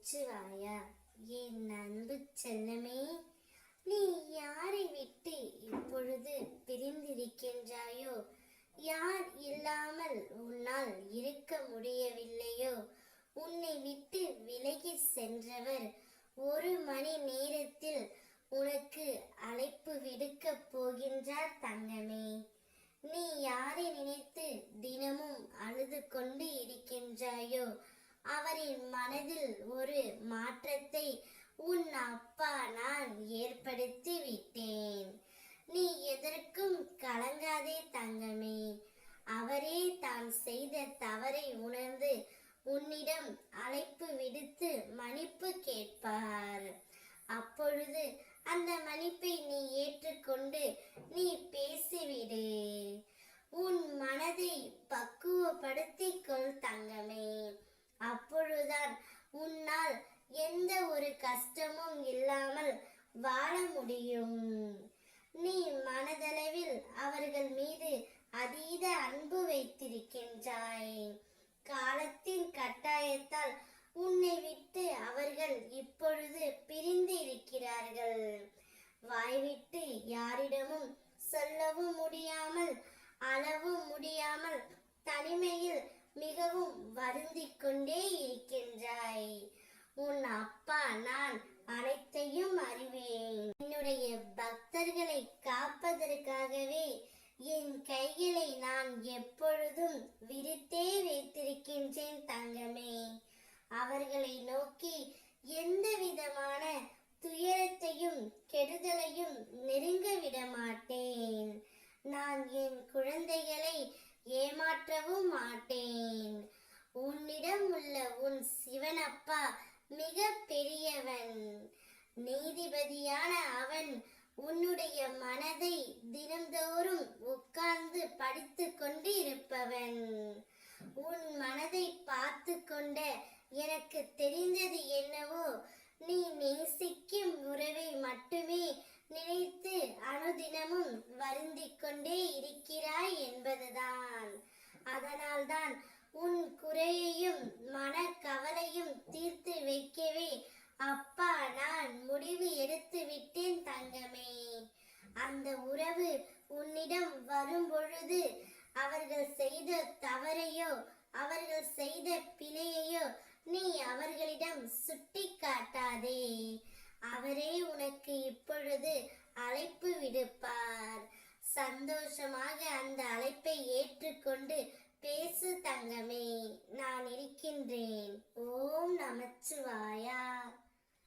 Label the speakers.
Speaker 1: நமச்சிவாயா. என் அன்பு செல்லமே, நீ யாரை விட்டு இப்பொழுது பிரிந்திருக்கின்றாயோ, யார் இல்லாமல் உன்னால் இருக்க முடியவில்லையோ, உன்னை விட்டு விலகி சென்றவர் ஒரு மணி நேரத்தில் உனக்கு அழைப்பு விடுக்க போகின்றார் தங்கமே. நீ யாரை நினைத்து தினமும் அழுது கொண்டு இருக்கின்றாயோ, அவரின் மனதில் ஒரு மாற்றத்தை உன் அப்பா நான் ஏற்படுத்தி விட்டேன். நீ எதற்கும் கலங்காதே தங்கமே. அவரே தான் செய்த தவறை உணர்ந்து உன்னிடம் அழைப்பு விடுத்து மன்னிப்பு கேட்பார். அப்பொழுது அந்த மன்னிப்பை நீ ஏற்றுக்கொண்டு நீ பேசிவிடு. உன் மனதை பக்குவப்படுத்திக் கொள் தங்கமே. அப்பொழுதுதான் உன்னால் எந்த ஒரு கஷ்டமும் இல்லாமல் வாழ முடியும். நீ மனதளவில் அவர்கள் மீது அதீத அன்பு வைத்திருக்கின்றாய். காலத்தின் கட்டாயத்தால் உன்னை விட்டு அவர்கள் இப்பொழுது பிரிந்து இருக்கிறார்கள். வாய்விட்டு யாரிடமும் சொல்லவும் முடியாமல் அளவும் முடியாமல் தனிமையில் மிகவும் வருந்திக் கொண்டே இருக்கின்றாய். உன் அப்பா நான் அனைத்தையும் அறிவேன். என்னுடைய பக்தர்களை காப்பதற்காகவே என் கைகளை நான் எப்பொழுதும் விரித்தே வைத்திருக்கின்றேன் தங்கமே. அவர்களை நோக்கி எந்த விதமான துயரத்தையும் கெடுதலையும் நெருங்க விட மாட்டேன். நான் என் குழந்தைகளை ஏமாற்றவும் மாட்டேன். உன்னிடம் உள்ள உன் சிவனப்பா மிக பெரியவன். நீதிபதியான அவன் உன்னுடைய மனதை தினந்தோறும் உட்கார்ந்து படித்து கொண்டு இருப்பவன். உன் மனதை பார்த்து கொண்ட எனக்கு தெரிந்தது என்னவோ, நீ நேசிக்கும் உறவை மட்டுமே நினைத்து அனுதினமும் வருந்திக் கொண்டே இருக்கிறாய் என்பதுதான். அதனால்தான் உன் குறையையும் மன கவலையும் தீர்த்து வைக்கவே அப்பா நான் முடிவு எடுத்து விட்டேன் தங்கமே. அந்த உறவு உன்னிடம் வரும் பொழுது அவர்கள் செய்த தவறையோ அவர்கள் செய்த பிழையையோ நீ அவர்களிடம் சுட்டி காட்டாதே. அவரே உனக்கு இப்பொழுது அழைப்பு விடுப்பார். சந்தோஷமாக அந்த அழைப்பை ஏற்றுக்கொண்டு பேசு தங்கமே. நான் இருக்கின்றேன். ஓம் நமச்சிவாயா.